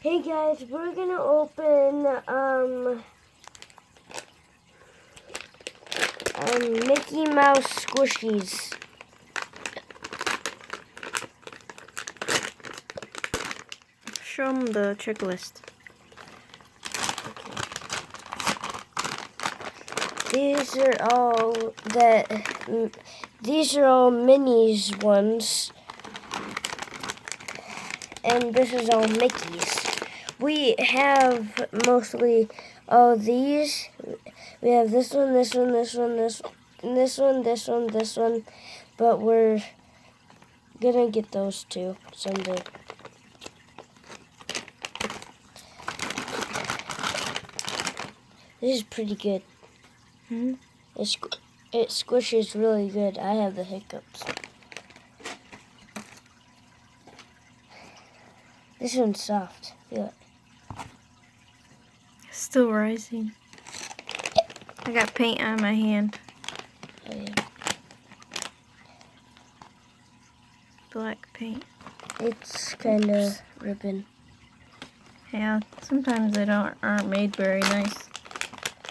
Hey guys, we're gonna open Mickey Mouse Squishies. Show them the checklist. These are all Minnie's ones, and this is all Mickey's. We have mostly all these. We have this one, this one, this one, this one, but we're gonna get those two someday. This is pretty good. Mm-hmm. It squishes really good. I have the hiccups. This one's soft. Feel it. Still rising. I got paint on my hand. Oh yeah. Black paint. It's kind of ripping. Yeah, sometimes they aren't made very nice.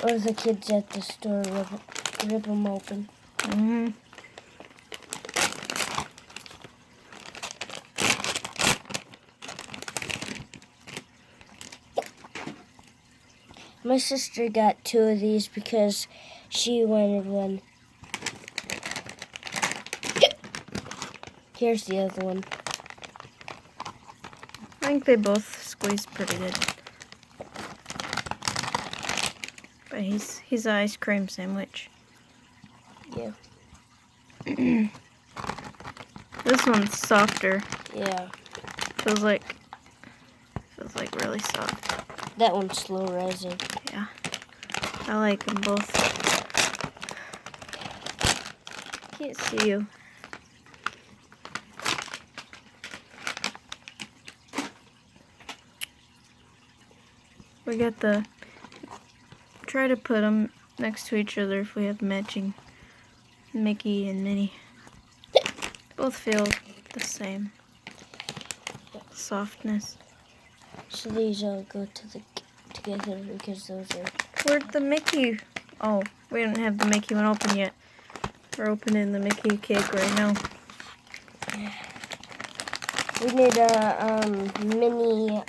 Or the kids at the store rip them open. Mm-hmm. My sister got 2 of these because she wanted one. Here's the other one. I think they both squeeze pretty good. But he's an ice cream sandwich. Yeah. This one's softer. Yeah. Feels like really soft. That one's slow rising. Yeah. I like them both. Can't see you. We got try to put them next to each other if we have matching Mickey and Minnie. Both feel the same softness. So these all go together because those are... Where'd the Mickey? Oh, we don't have the Mickey one open yet. We're opening the Mickey cake right now. We need a mini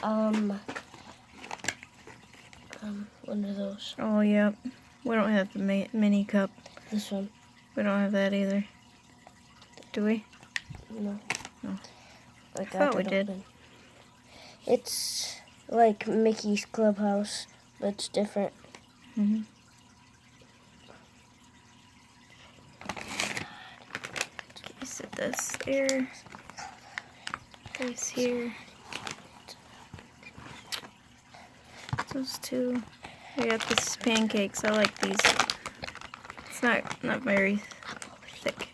one of those. Oh, yep. We don't have the mini cup. This one. We don't have that either. Do we? No. No. I thought we did. Open. It's like Mickey's Clubhouse, but it's different. Mm-hmm. Okay, set this there. This here. Those two. We got these pancakes. I like these. It's not very thick.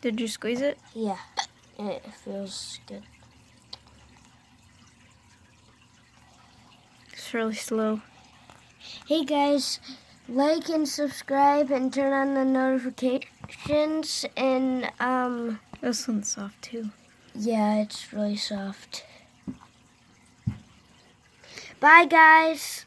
Did you squeeze it? Yeah, it feels good. It's really slow. Hey guys, like and subscribe and turn on the notifications, and This one's soft too. yeah, it's really soft. Bye guys.